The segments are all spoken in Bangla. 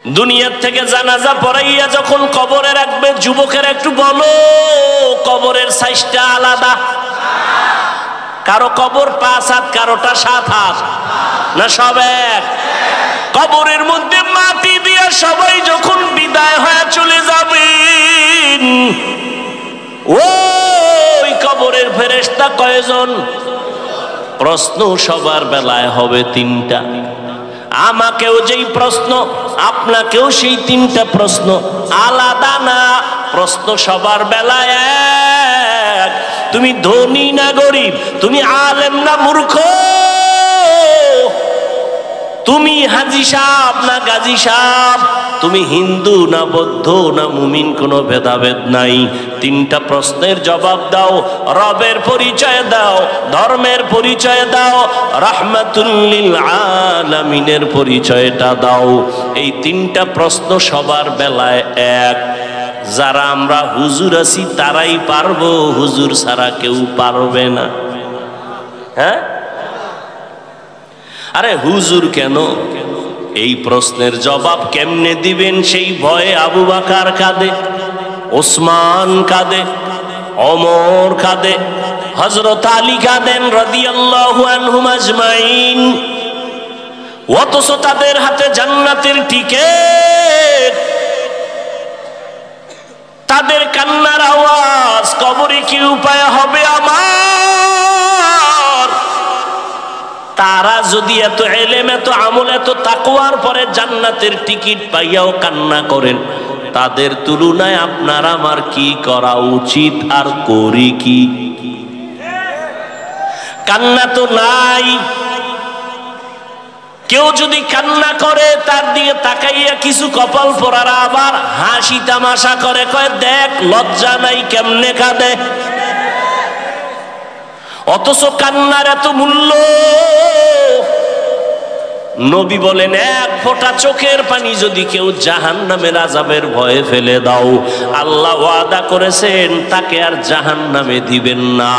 দুনিয়ার থেকে জানাজা পড়াইয়া যখন কবরে রাখবে, যুবকের একটু বলো কবরের সাইজটা আলাদা? কারো কবর 5 হাত, কারোটা 7 হাত, না সব এক? কবরের মধ্যে মাটি দিয়া সবাই যখন বিদায় হয়ে চলে যাবেন, ওই কবরের ফেরেশতা কয়জন? প্রশ্ন সবার বেলায় হবে 3টা। আমাকেও যেই প্রশ্ন, আপনাকেও সেই 3টা প্রশ্ন, আলাদা না। প্রশ্ন সবার বেলায় এক। তুমি ধনী না গরিব, তুমি আলেম না মূর্খ, তুমি হাজি সাহেব না গাজী সাহেব, তুমি হিন্দু না বৌদ্ধ না মুমিন, কোনো ভেদাভেদ নাই। 3টা প্রশ্নের জবাব দাও। রবের পরিচয় দাও, ধর্মের পরিচয় দাও, রাহমাতুল লিল আলামিনের পরিচয়টা দাও। এই 3টা প্রশ্ন সবার বেলায় এক। যারা আমরা হুজুর আছি তারাই পারবো, হুজুর ছাড়া কেউ পারবে না। হ্যাঁ, আরে হুজুর কেন? এই প্রশ্নের জবাব কেমনে দিবেন সেই ভয়ে আবু বকর কাঁদে, ওসমান কাঁদে, ওমর কাঁদে, হযরত আলী কাঁদেন রাদিয়াল্লাহু আনহুম আজমাইন। অথচ তাদের হাতে জান্নাতের টিকেট, তাদের কান্নার আওয়াজ কবরে কি উপায় হবে আমার? তারা যদি এত ইলম, এত আমল, এত তাকওয়ার পরে জান্নাতের টিকিট পাইয়াও কান্না করেন, তাদের তুলনায় আপনার আমার কি করা উচিত আর করি কি? কান্না তো নাই। কেউ যদি কান্না করে তার দিকে তাকাইয়া কিছু কপাল পোড়ারা আবার হাসি তামাশা করে, কয় দেখ লজ্জা নাই কেমনে কাঁদে। অথচ কান্নার এত মূল্য। নবী বলেন, 1 ফোঁটা চোখের পানি যদি কেউ জাহান্নামের আযাবের ভয়ে ফেলে দাও, আল্লাহ ওয়াদা করেছেন তাকে আর জাহান্নামে দিবেন না।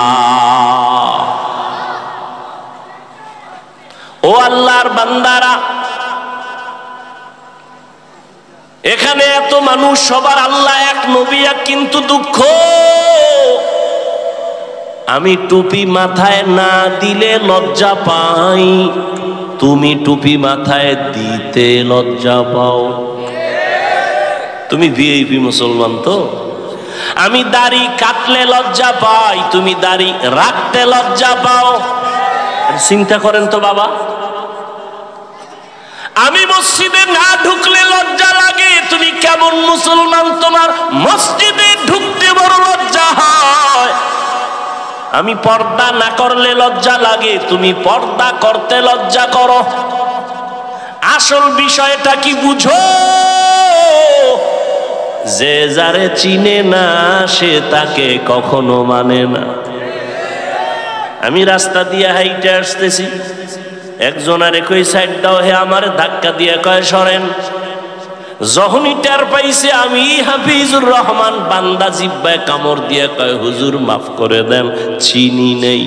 ও আল্লাহর বান্দারা, এখানে এত মানুষ, সবার আল্লাহ এক, নবী এক, কিন্তু দুঃখ আমি টুপি মাথায় না দিলে লজ্জা পাই, তুমি টুপি মাথায় দিতে লজ্জা পাও। তুমি ভিআইপি মুসলমান তো। আমি দাড়ি কাটলে লজ্জা পাই, তুমি দাড়ি রাখতে লজ্জা পাও। চিন্তা করেন তো বাবা, আমি মসজিদে না ঢুকলে লজ্জা লাগে, তুমি কেমন মুসলমান? তোমার মসজিদে ঢুকতে বড় লজ্জা হয়। আমি পর্দা না করলে লজ্জা লাগে, তুমি পর্দা করতে লজ্জা করো। আসল বিষয়টা কি বুঝো? যে যারে চিনে না সে তাকে কখনো মানে না। আমি রাস্তা দিয়ে হাইটে আসতেছি, একজন আর একই সাইড দাও, হে আমার ধাক্কা দিয়ে কয় সরেন। যখনই টের পাইছে আমি হাফিজুর রহমান, বান্দা জিব্বায় কামড় দিয়ে কয় হুজুর মাফ করে দেন, চিনি নেই।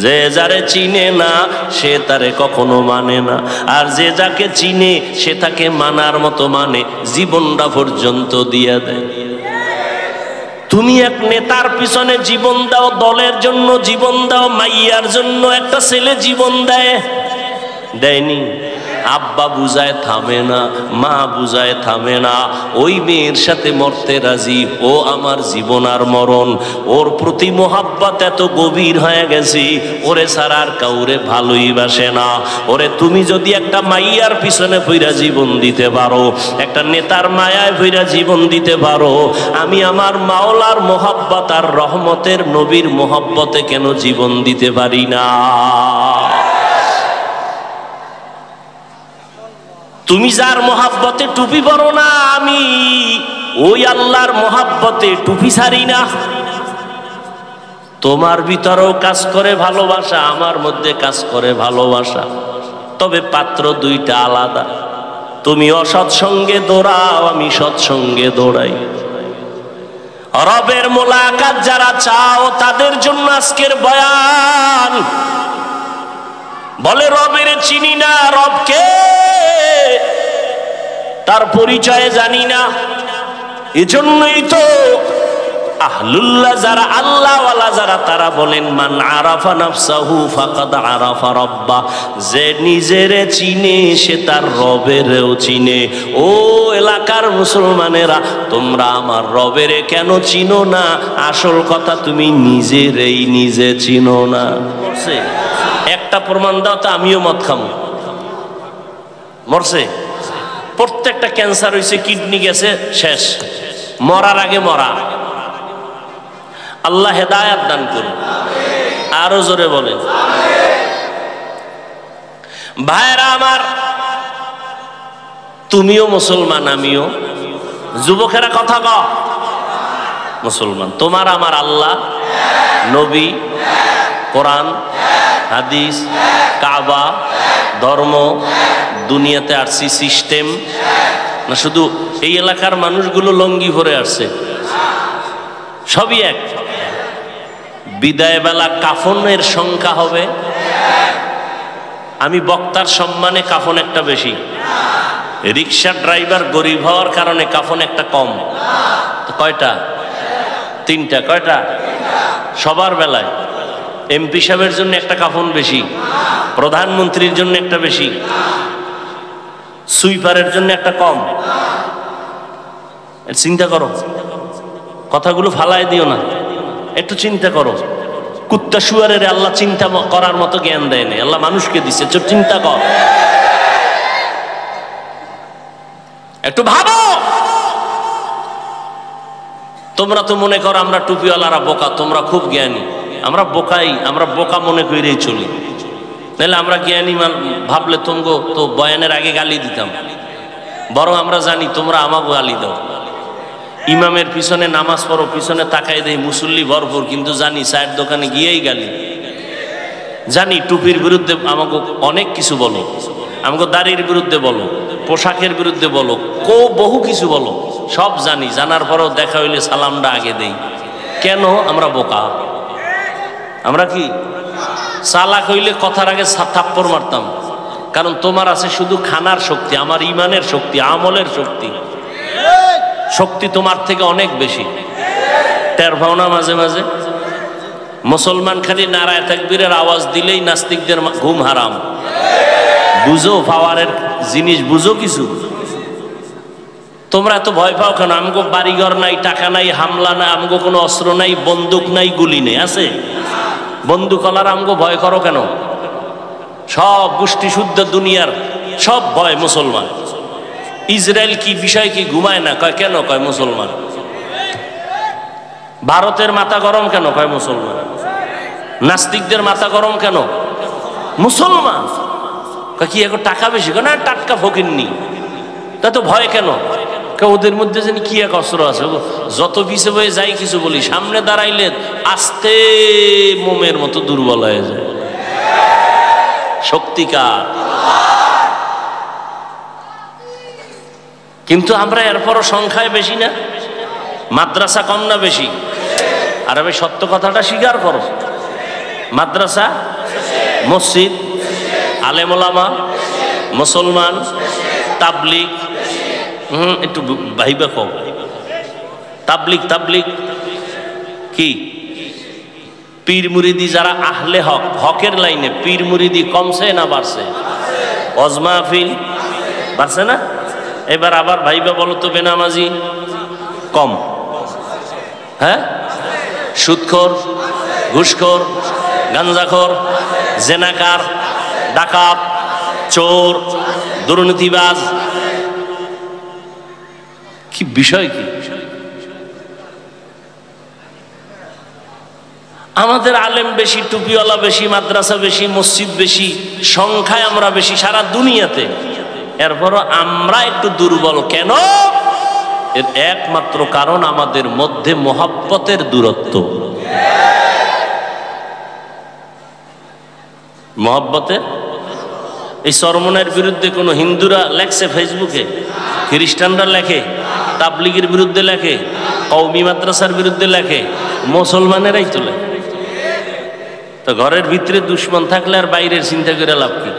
যে যারে চিনে না সে তারে কখনো মানে না, আর যে যাকে চিনে সে তাকে মানার মতো মানে, জীবনটা পর্যন্ত দিয়ে দেয়। তুমি এক নেতার পিছনে জীবন দাও, দলের জন্য জীবন দাও, মাইয়ার জন্য একটা ছেলে জীবন দেয়, দেয়নি? আব্বা বুঝায় থামে না, মা বুঝায় থামে না, ওই মেয়ের সাথে মরতে রাজি, ও আমার জীবন আর মরণ। ওর প্রতি মোহাব্বত এত গভীর হয়ে গেছে, ওরে ছাড়া আর কাউরে ভালোই বাসে না। ওরে তুমি যদি একটা মাইয়ার পিছনে পইরা জীবন দিতে পারো, একটা নেতার মায়ায় পইরা জীবন দিতে পারো, আমি আমার মাওলার মোহাব্বত আর রহমতের নবীর মোহাব্বতে কেন জীবন দিতে পারি না? তুমি যার মোহাব্বতে টুপি পরো না, আমি ওই আল্লাহর মোহাব্বতে টুপি ছাড়ি না। তোমার ভিতরেও কাজ করে ভালোবাসা, আমার মধ্যে কাজ করে ভালোবাসা, তবে পাত্র 2টা আলাদা। তুমি অসৎ সঙ্গে দৌড়াও, আমি সৎসঙ্গে দৌড়াই। রবের মোলাকাত যারা চাও তাদের জন্য আজকের বয়ান। বলে রবের চিনি না, রবকে তার পরিচয় জানি না। এজন্যই তো আহলুল্লাহ যারা, আল্লাহওয়ালা যারা, তারা বলেন মান আরাফা নাফসাহু ফাকাদ আরাফা রাব্বা, যে নিজেরে চিনে সে তার রবেরও চিনে। ও এলাকার মুসলমানেরা, তোমরা আমার রবেরে কেন চিনো না? আসল কথা, তুমি নিজেরেই নিজে চিনো না। একটা প্রমাণ দাও তো আমিও মদ খামো। মরছে, প্রত্যেকটা ক্যান্সার হয়েছে, কিডনি গেছে, শেষ, মরার আগে মরা। আল্লাহ হেদায়াত দান করুন। আরো জোরে বলেন। ভাইরা আমার, তুমিও মুসলমান, আমিও। যুবকেরা কথা কও, মুসলমান। তোমার আমার আল্লাহ, নবী, কোরআন, হাদিস, কাবা, ধর্ম, দুনিয়াতে আসছি সিস্টেম না শুধু এই এলাকার মানুষগুলো লঙ্গি ভরে আসছে? সবই এক। বিদায় বেলা কাফনের সংখ্যা হবে, আমি বক্তার সম্মানে কাফন একটা বেশি, রিক্সা ড্রাইভার গরিব হওয়ার কারণে কাফন একটা কম। কয়টা? তিনটা। কয়টা? সবার বেলায় এমপি সাহেবের জন্য একটা কাফন বেশি, প্রধানমন্ত্রীর জন্য একটা বেশি, সুইপারের জন্য একটা কম। চিন্তা করো, কথাগুলো ফালায় দিও না, একটু চিন্তা করো। কুত্তা শুয়ারের আল্লাহ চিন্তা করার মতো জ্ঞান দেয় না, আল্লাহ মানুষকে দিচ্ছে। চিন্তা কর, একটু ভাবো। তোমরা তো মনে করো আমরা টুপিওয়ালারা বোকা, তোমরা খুব জ্ঞানী। আমরা বোকাই, আমরা বোকা মনে করেই চলি। নাহলে আমরা জ্ঞানী ভাবলে তোমগো তো বয়ানের আগে গালি দিতাম। বরং আমরা জানি তোমরা আমাকে গালি দাও। ইমামের পিছনে নামাজ পড়ো, পিছনে তাকাই দেই মুসল্লি ভরপুর, কিন্তু জানি চায়ের দোকানে গিয়েই গালি। জানি টুপির বিরুদ্ধে আমাকে অনেক কিছু বলো, আমাকে দাড়ির বিরুদ্ধে বলো, পোশাকের বিরুদ্ধে বলো, বহু কিছু বলো, সব জানি। জানার পরেও দেখা হইলে সালামটা আগে দেই। কেন? আমরা বোকা। আমরা কি চালাক হইলে কথার আগে থাপ্পড় মারতাম। কারণ তোমার আছে শুধু খানার শক্তি, আমার ইমানের শক্তি, আমলের শক্তি। শক্তি তোমার থেকে অনেক বেশি। টের পাও না মাঝে মাঝে? মুসলমান খালি নারায়ে তাকবীরের আওয়াজ দিলেই নাস্তিকদের ঘুম হারাম। বুঝো পাওয়ারের জিনিস, বুঝো কিছু? তোমরা এত ভয় পাও কেন? আমগো বাড়িঘর নাই, টাকা নাই, হামলা নাই, আমগো কোনো অস্ত্র নাই, বন্দুক নাই, গুলি নেই। আছে বন্দুকওয়ালার আমগো ভয় করো কেন? সব গোষ্ঠী শুদ্ধ দুনিয়ার সব ভয় মুসলমান। ইসরায়েল কি বিষয় কি ঘুমায় না? কয় কেন? কয় মুসলমান। ভারতের মাথা গরম কেন? কয় মুসলমান। নাস্তিকদের মাথা গরম কেন? মুসলমান। কয় কি এখন টাকা বেশি? কয় না, টাটকা ফকিন্নি। তা তো ভয় কেন? ওদের মধ্যে যেন কি এক অস্ত্র আছে, যত পিছে বয়ে যাই কিছু বলি, সামনে দাঁড়াইলে আস্তে মোমের মতো দুর্বল হয়ে যায়। শক্তিকার। কিন্তু আমরা এরপরও সংখ্যায় বেশি না? মাদ্রাসা কম না বেশি? আর আমি সত্য কথাটা স্বীকার করো। মাদ্রাসা, মসজিদ, আলেম ওলামা, মুসলমান, তাবলিগ, একটু ভাইবা কম। তাবলিগ, তাবলিগ কি? পীর মুরিদি যারা আহলে হক, হকের লাইনে, পীর মুরিদি কমছে না বাড়ছে? ওয়াজ মাহফিল বাড়ছে না? এবার আবার ভাইবা বলো তো, বেনামাজি কম? হ্যাঁ? সুদখোর, ঘুষখোর, গাঞ্জাখোর, জেনাকার, ডাকাত, চোর, দুর্নীতিবাজ, কি বিষয় কি? আমাদের আলেম বেশি, টুপিওয়ালা বেশি, মাদ্রাসা বেশি, মসজিদ বেশি, সংখ্যায় আমরা বেশি সারা দুনিয়াতে। এরপরও আমরা একটু দুর্বল কেন? এর একমাত্র কারণ আমাদের মধ্যে মহব্বতের দূরত্ব। মহব্বতের এই চরমনের বিরুদ্ধে কোন হিন্দুরা লেখছে ফেসবুকে? খ্রিস্টানরা লেখে? তাবলিগের বিরুদ্ধে লেখে? কওমি মাদ্রাসার বিরুদ্ধে লেখে? মুসলমানেরাই তো লেখে। তো ঘরের ভিতরে দুশ্মন থাকলে আর বাইরের চিন্তা করে লাভ কি?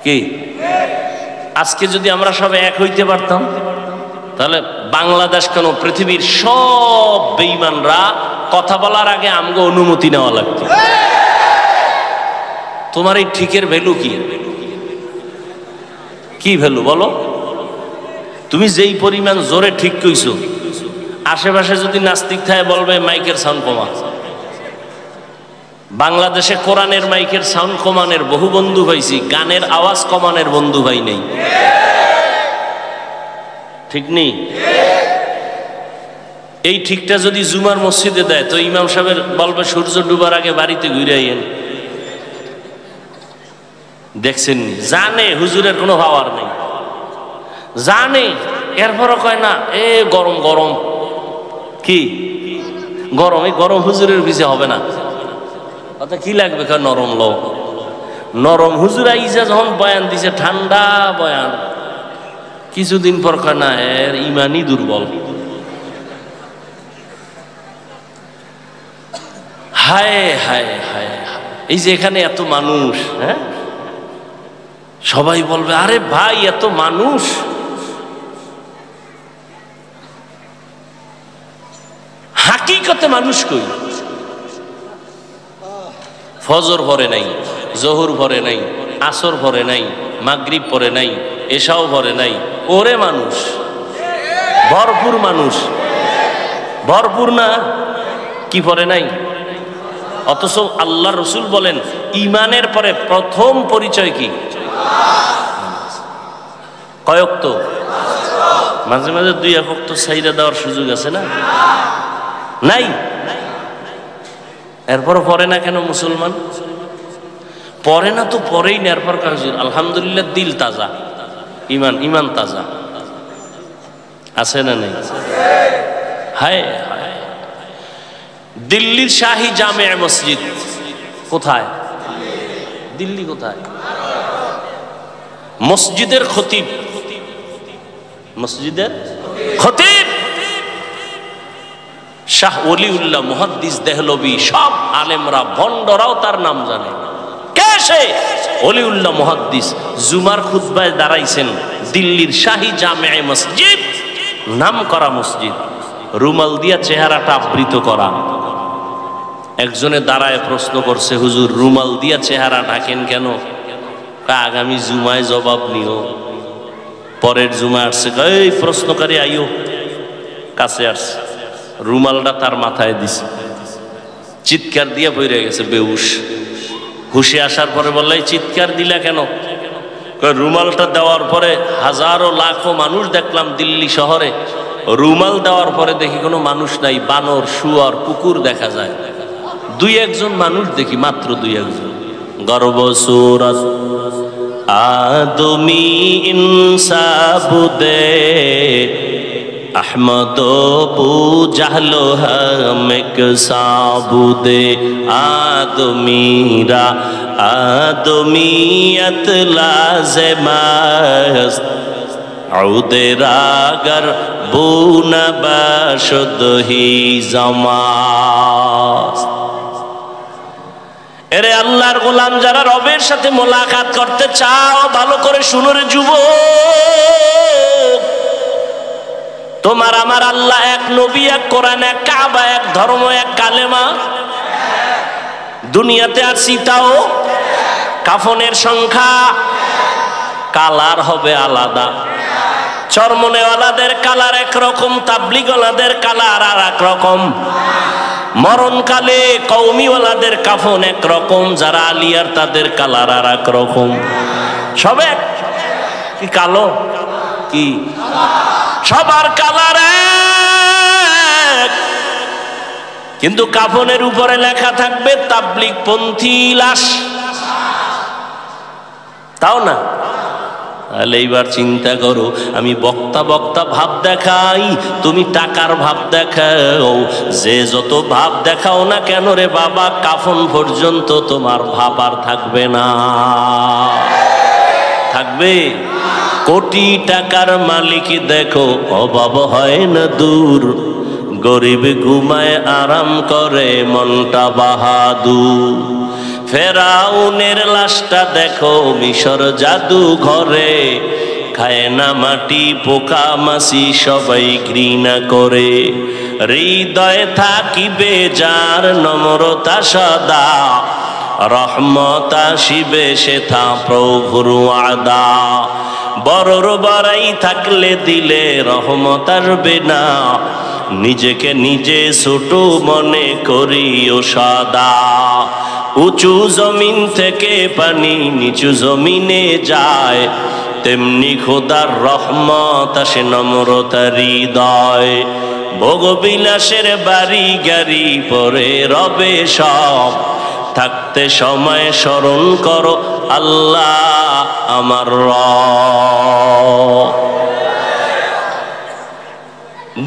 কি আজকে যদি আমরা সবাই এক হইতে পারতাম, তাহলে বাংলাদেশ কেন পৃথিবীর সব বেঈমানরা কথা বলার আগে আমগো অনুমতি নেওয়া লাগতো। তোমার এই ঠিকের ভ্যালু কি? কি ভ্যালু বলো? তুমি যেই পরিমাণ জোরে ঠিক কইছো, আশেপাশে যদি নাস্তিক থাকে বলবে মাইকের সাউন্ড কমা। বাংলাদেশে কোরআনের মাইকের সাউন্ড কমানের বহু বন্ধু পাইছি, গানের আওয়াজ কমানের বন্ধু ভাই নেই। ঠিক নেই? এই ঠিকটা যদি জুমার মসজিদে দেয় তো ইমাম সাহেবের বলবে সূর্য ডুবার আগে বাড়িতে ঘুরে আইয়েন। দেখছেন, জানে হুজুরের কোনো পাওয়ার নেই, জানে, এরপরও কয় না এ গরম গরম। কি গরম? এই গরম হুজুরের পিছে হবে না। অর্থাৎ কি লাগবে? নরম লো, নরম হুজুর আইজা যখন বয়ান দিছে ঠান্ডা বয়ান, কিছুদিন পর কয় না এর ইমানই দুর্বল। হায় হায় হায়, এই যে এখানে এত মানুষ, হ্যাঁ, সবাই বলবে আরে ভাই এত মানুষ, হাকিকতে মানুষ কই? ফজর পরে নাই, জোহর পরে নাই, আসর পরে নাই, মাগরিব পরে নাই, এশাও পরে নাই, ওরে মানুষ ভরপুর, মানুষ ভরপুর না? কি পরে নাই? অথচ আল্লাহ রসুল বলেন ইমানের পরে প্রথম পরিচয় কি? কয়েক তো মাঝে মাঝে দুই এক তো সাইরা দেওয়ার সুযোগ আছে না? নাই। এরপর পরে না কেন মুসলমান? পরে না তো পরেই না, এরপর আলহামদুলিল্লাহ দিল তাজা, ইমান ইমান তাজা আছে না নেই? হায় হায়, দিল্লির শাহী জামে মসজিদ কোথায়? দিল্লি কোথায়? মসজিদের খতিব, মসজিদের খতিব শাহ ওলিউল্লাহ মুহাদ্দিস দেহলভী, সব আলেমরা ভণ্ডরাও তার নাম জানে। কে সে? ওলিউল্লাহ মুহাদ্দিস। জুমার খুতবায় দাঁড়াইছেন দিল্লির শাহী জামে মসজিদ, নাম করা মসজিদ, রুমাল দিয়া চেহারাটা আবৃত করা। একজনে দাঁড়ায় প্রশ্ন করছে, হুজুর রুমাল দিয়া চেহারা ঢাকেন কেন? আগামী জুমায় জবাব নিও। পরের জুমা আসছে, এই প্রশ্নকারী আইও, কাছে আসছে, রুমালটা তার মাথায় দিছে, চিৎকার দিয়া বইরে গেছে বেহুশ। হুশে আসার পরে বললে চিৎকার দিলা কেন? রুমালটা দেওয়ার পরে হাজারো লাখো মানুষ দেখলাম দিল্লি শহরে, রুমাল দেওয়ার পরে দেখি কোনো মানুষ নাই, বানর, শুয়োর, কুকুর দেখা যায়, দুই একজন মানুষ দেখি, মাত্র দুই একজন। গর্ব সুরত আদমি ইনসাবুদে আহমদ পু জাহলো হামেক সাবুদে আদমিরা আদমিয়ত লাজেমাস আউদে রাগর বুনা বাশদ হি জামাস। এরে আল্লাহর গোলাম, যারা রবের সাথে মোলাকাত করতে চাও ভালো করে শুনো রে যুবক, তোমার আমার আল্লাহ এক, নবী এক, কোরআন এক, কাবা এক, ধর্ম এক, কালেমা। দুনিয়াতে আছি তাও কাফনের সংখ্যা, কালার হবে আলাদা। চরমনেওয়ালাদের কালার একরকম, তাবলিগওয়ালাদের কালার আর এক রকম। মরণকালে কওমিওয়ালাদের কাফন একরকম, যারা আলিয়ার তাদের কালার আর এক রকম। সব এক কি কালো? কি সবার কালার এক, কিন্তু কাফনের উপরে লেখা থাকবে তাবলিগ পন্থী লাশ। তাও না? তাহলে এইবার চিন্তা করো, আমি বক্তা বক্তা ভাব দেখাই, তুমি টাকার ভাব দেখাও। যে যত ভাব দেখাও না কেন রে বাবা, কাফন পর্যন্ত তোমার ভাব আর থাকবে না। থাকবে? কোটি টাকার মালিক দেখো অভাব হয় না দূর, গরিব ঘুমায় আরাম করে মনটা বাহাদুর। ফেরাউনের লাশটা দেখো মিশর জাদু ঘরে, খায় না মাটি পোকা মাছি সবাই ঘৃণা করে। হৃদয়ে থাকিবে যার নম্রতা সদা, রহমত আসিবে সেথা প্রভুর ওয়াদা। বড়র বড়াই থাকলে দিলে রহমত আসবে না, নিজেকে নিজে ছোট মনে করিও সদা। উঁচু জমিন থেকে পানি নিচু জমিনে যায়, তেমনি খোদার রহমত আসে নম্রতার হৃদয়। ভোগবিলাসের বাড়ি গাড়ি পরে রবে সব, থাকতে সময় স্মরণ করো আল্লাহ আমার রব।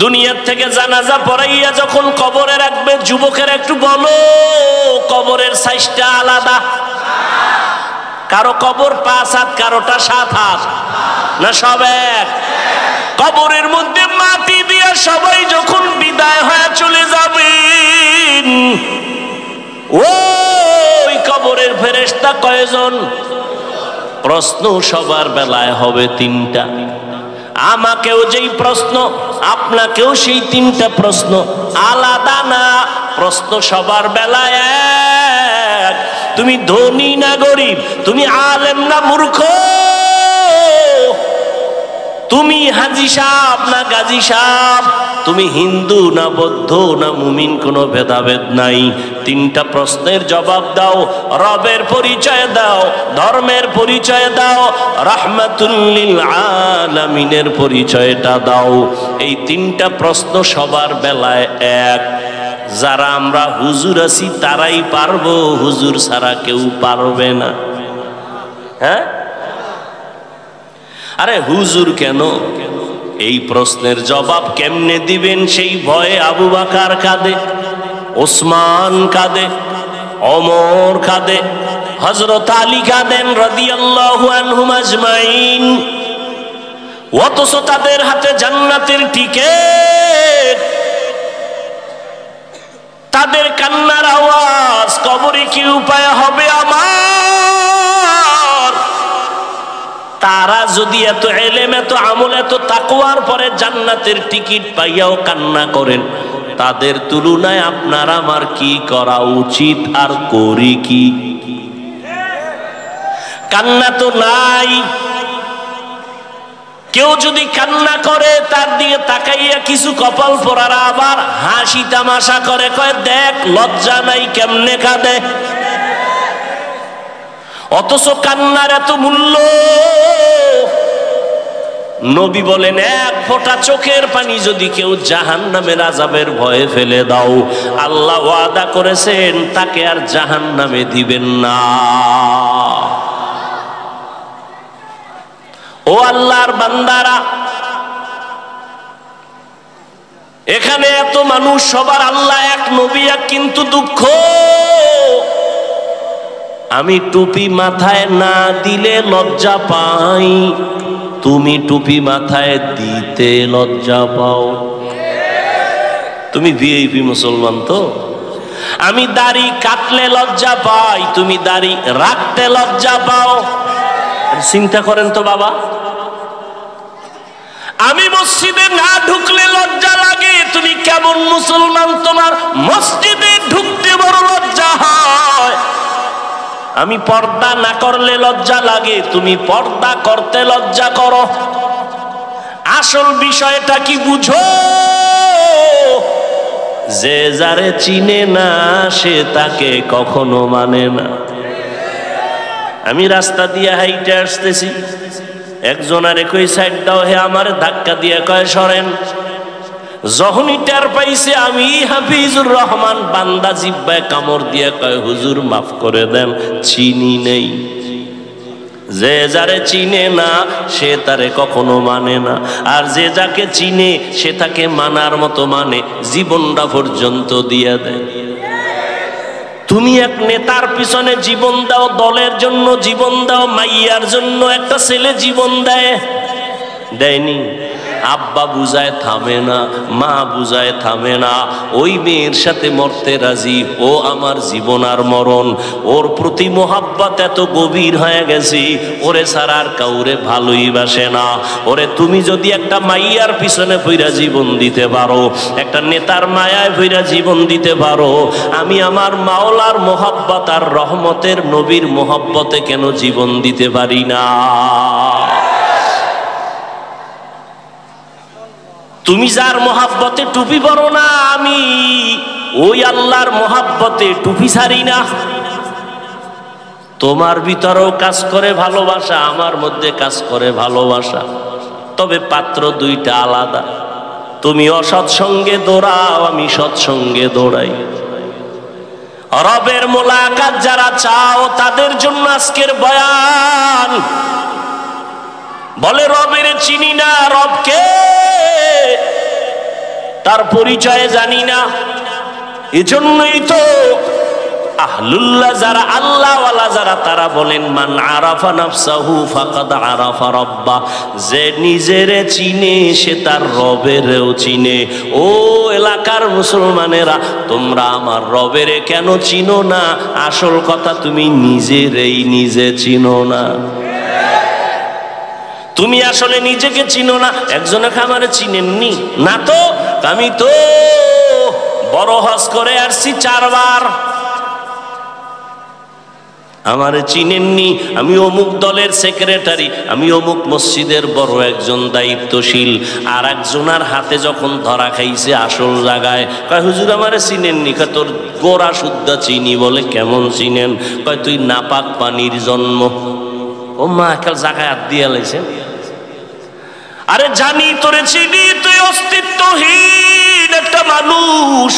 দুনিয়ার থেকে জানাজা পড়াইয়া যখন কবরে রাখবে, যুবকের একটু বলো কবরের সাইজটা আলাদা। কারো কবর 5 হাত, কারোটা 7 হাত, না সব এক? কবরের মধ্যে মাটি দিয়ে সবাই যখন বিদায় হয়ে চলে যাবেন, ওই কবরের ফেরেশতা কয়জন? প্রশ্ন সবার বেলায় হবে 3টা। আমাকেও যেই প্রশ্ন, আপনাকেও সেই 3টা প্রশ্ন, আলাদা না। প্রশ্ন সবার বেলায় এক। তুমি ধনী না গরিব, তুমি আলেম না মূর্খ, তুমি হাজি সাহেব না গাজী সাহেব, তুমি হিন্দু না বৌদ্ধ না মুমিন, কোনো ভেদাভেদ নাই। 3টা প্রশ্নের জবাব দাও, রবের পরিচয় দাও, ধর্মের পরিচয় দাও, রাহমাতুল লিল আলামিনের পরিচয়টা দাও। এই 3টা প্রশ্ন সবার বেলায় এক। যারা আমরা হুজুর আছি তারাই পারবো, হুজুর ছাড়া কেউ পারবে না। হ্যাঁ, আরে হুজুর কেন? এই প্রশ্নের জবাব কেমনে দিবেন সেই ভয়ে আবু বকর কাঁদে, ওসমান কাঁদে, ওমর কাঁদে, হযরত আলী কাঁদেন রাদিয়াল্লাহু আনহুম আজমাইন। অথচ তাদের হাতে জান্নাতের টিকেট, তাদের কান্নার আওয়াজ কবরে কি উপায় হবে আমার? তারা যদি এত ইলম, এত আমল, এত তাকওয়ার পরে জান্নাতের টিকিট পাইয়াও কান্না করেন, তাদের তুলনায় আপনার আমার কি করা উচিত আর করি কি? কান্না তো নাই। কেউ যদি কান্না করে তার দিকে তাকাইয়া কিছু কপাল পোড়ারা আবার হাসি তামাশা করে, কয় দেখ লজ্জা নাই কেমনে কাঁদে। অথচ কান্নার এত মূল্য। নবী বলেন, 1 ফোঁটা চোখের পানি যদি কেউ জাহান্নামের আযাবের ভয়ে ফেলে দাও, আল্লাহ ওয়াদা করেছেন তাকে আর জাহান্নামে দিবেন না। ও আল্লাহর বান্দারা, এখানে এত মানুষ, সবার আল্লাহ এক, নবী এক, কিন্তু দুঃখ আমি টুপি মাথায় না দিলে লজ্জা পাই, তুমি টুপি মাথায় দিতে লজ্জা পাও। তুমি ভিআইপি মুসলমান তো। আমি দাড়ি কাটলে লজ্জা পাই, তুমি দাড়ি রাখতে লজ্জা পাও। চিন্তা করেন তো বাবা, আমি মসজিদে না ঢুকলে লজ্জা লাগে, তুমি কেমন মুসলমান? তোমার মসজিদে ঢুকতে বড় লজ্জা হয়। আমি পর্দা না করলে লজ্জা লাগে, তুমি পর্দা করতে লজ্জা করো। আসল বিষয়টা কি বুঝো? যে যারে চিনে না সে তাকে কখনো মানে না। আমি রাস্তা দিয়ে হাইটে আসতেছি, একজন আরে কই সাইড দাও, হে আমার ধাক্কা দিয়ে কয় সরেন। যখনই টের পাইছে আমি হাফিজুর রহমান, বান্দা জিব্বায় কামড় দিয়ে কয় হুজুর মাফ করে দেন, চিনি নেই। যে যারে চিনে না সে তারে কখনো মানে না, আর যে যাকে চিনে সে তাকে মানার মতো মানে, জীবনটা পর্যন্ত দিয়ে দেয়। তুমি এক নেতার পিছনে জীবন দাও, দলের জন্য জীবন দাও, মাইয়ার জন্য একটা ছেলে জীবন দেয়, দেয়নি? আব্বা বুঝায় থামে না, মা বুঝায় থামে না, ওই মেয়ের সাথে মরতে রাজি। ও আমার জীবন আর মরণ, ওর প্রতি মোহাব্বত এত গভীর হয়ে গেছে, ওরে ছাড়া আর কাউরে ভালোই বাসে না। ওরে তুমি যদি একটা মাইয়ার পিছনে পইরা জীবন দিতে পারো, একটা নেতার মায়ায় পইরা জীবন দিতে পারো, আমি আমার মাওলার মোহাব্বত আর রহমতের নবীর মোহাব্বতে কেন জীবন দিতে পারি না? তুমি যার মোহাব্বতে টুপি পরো না, আমি ওই আল্লাহর মোহাব্বতে টুপি ছাড়ি না। তোমার ভিতরেও কাজ করে ভালোবাসা, আমার মধ্যে কাজ করে ভালোবাসা, তবে পাত্র দুইটা আলাদা। তুমি অসৎসঙ্গে দৌড়াও, আমি সৎসঙ্গে দৌড়াই। রবের মোলাকাত যারা চাও তাদের জন্য আজকের বয়ান। বলে রবের চিনি না, রবকে তার পরিচয়ে জানি না। এজন্যই তো আহলুল্লাহ যারা, আল্লাহওয়ালা যারা, তারা বলেন মান আরাফা নাফসাহু ফাকাদ আরাফা রাব্বা। যে নিজেরে চিনে সে তার রবেরও চিনে। ও এলাকার মুসলমানেরা, তোমরা আমার রবেরে কেন চিনো না? আসল কথা, তুমি নিজেরেই নিজে চিনো না। তুমি আসলে নিজেকে চিনো না। একজনে আমারে চিনেননি না তো, আমি তো বড় হজ করে আসছি 4 বার, আমারে চিনেননি। আমি অমুক দলের সেক্রেটারি, আমি অমুক মসজিদের বড় একজন দায়িত্বশীল। আর একজনের হাতে যখন ধরা খাইছে আসল জায়গায়, কয় হুজুর আমারে চিনেননি। কয় তোর গোড়া শুদ্ধ চিনি। বলে কেমন চিনেন? কয় তুই নাপাক পানির জন্ম। ও মা, একাল জায়গায় হাত দিয়ে লাইছে। আরে জানি তোরে চিনি, তুই অস্তিত্বহীন একটা মানুষ,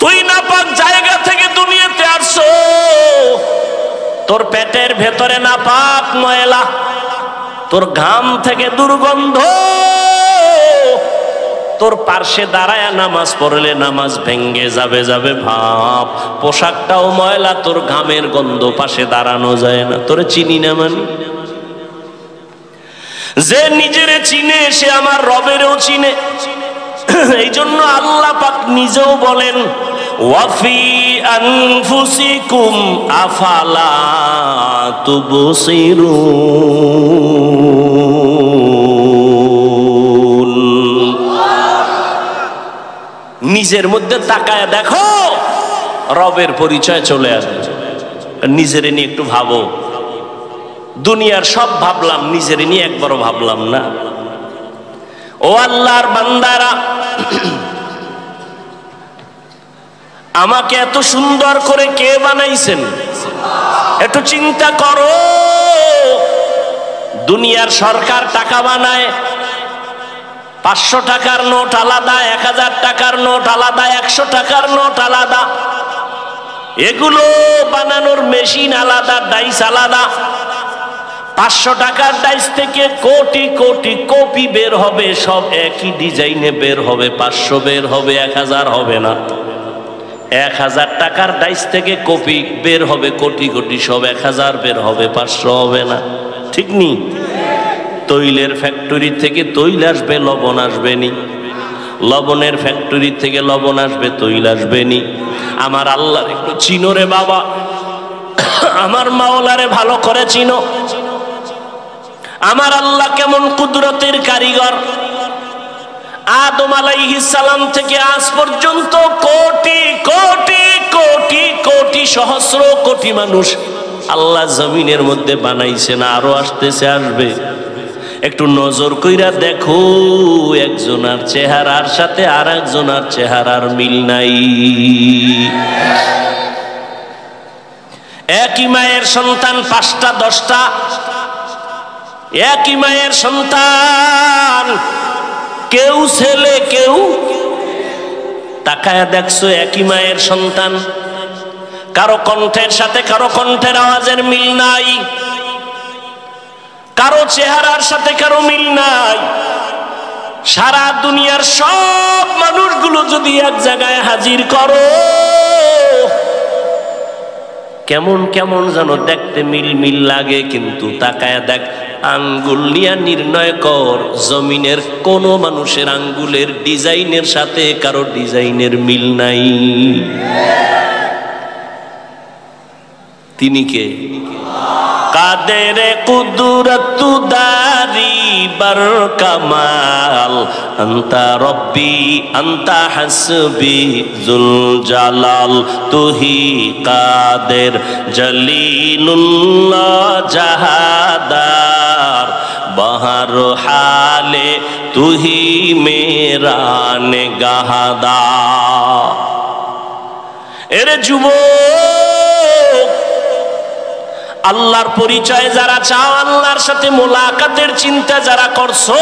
তুই নাপাক জায়গা থেকে দুনিয়াতে আসছো। তোর পেটের ভেতরে নাপাক ময়লা, তোর ঘাম থেকে দুর্গন্ধ, তোর পার্শ্বে দাঁড়ায় নামাজ পড়লে নামাজ ভেঙ্গে যাবে যাবে ভাব, পোশাকটাও ময়লা, তোর ঘামের গন্ধ, পাশে দাঁড়ানো যায় না। তোরে চিনি না মানে? যে নিজেরে চিনে সে আমার রবেরও চিনে। এই জন্য আল্লাহ পাক নিজেও বলেন ওয়াফি আনফুসিকুম আফালা তুবসিরুন। নিজের মধ্যে তাকায় দেখো, রবের পরিচয় চলে আসবে। নিজেরে নিয়ে একটু ভাবো। দুনিয়ার সব ভাবলাম, নিজের নিয়ে একবারও ভাবলাম না। ও আল্লাহর বান্দারা, আমাকে এত সুন্দর করে কে বানাইছেন একটু চিন্তা করো। দুনিয়ার সরকার টাকা বানায়, 500 টাকার নোট আলাদা, 1000 টাকার নোট আলাদা, 100 টাকার নোট আলাদা। এগুলো বানানোর মেশিন আলাদা, ডাইস আলাদা। 500 টাকার ডাইস থেকে কোটি কোটি কপি বের হবে, সব একই ডিজাইনে বের হবে। 500 বের হবে, 1000 হবে না। 1000 টাকার ডাইস থেকে কপি বের হবে কোটি কোটি, সব 1000 বের হবে, 500 হবে না। ঠিক নি? তৈলের ফ্যাক্টরি থেকে তৈল আসবে, লবণ আসবে নি। লবণের ফ্যাক্টরি থেকে লবণ আসবে, তৈল আসবে নি। আমার আল্লাহর একটু চিনো রে বাবা, আমার মাওলারে ভালো করে চিনো। আমার আল্লাহ কেমন কুদরতের কারিগর। আদম আলাইহিস সালাম থেকে আজ পর্যন্ত কোটি কোটি কোটি কোটি সহস্র কোটি মানুষ আল্লাহ জমিনের মধ্যে বানাইছেন, আরো আসতেছে, আসবে। একটু নজর কইরা দেখো, একজনের চেহারার সাথে আর একজনের চেহারার মিল নাই। একই মায়ের সন্তান 5টা 10টা, একই মায়ের সন্তান, কেউ ছেলে কেউ। তাকায় দেখছো একই মায়ের সন্তান, কারো কণ্ঠের সাথে কারো কণ্ঠের আওয়াজের মিল নাই, কারো চেহারার সাথে কারো মিল নাই। সারা দুনিয়ার সব মানুষগুলো যদি এক জায়গায় হাজির করো, কেমন কেমন যেন দেখতে মিল মিল লাগে। কিন্তু তাকায় দেখ, আঙ্গুল নিয়ে নির্ণয় কর, জমিনের কোন মানুষের আঙ্গুলের ডিজাইনের সাথে কারো ডিজাইনের মিল নাই। তিনি কে? কাদের কুদরত দারি বার কামাল, আন্তা রব্বি আন্তা হাসবি জুল জালাল, তুহি কাদের জলিলুল্লাহ জাহাদার, বাহার হালে তুহি মেরা নেগাহদার। এরে যুবক, আল্লাহর পরিচয় যারা চাও, আল্লাহর সাথে মোলাকাতের চিন্তা যারা করছো,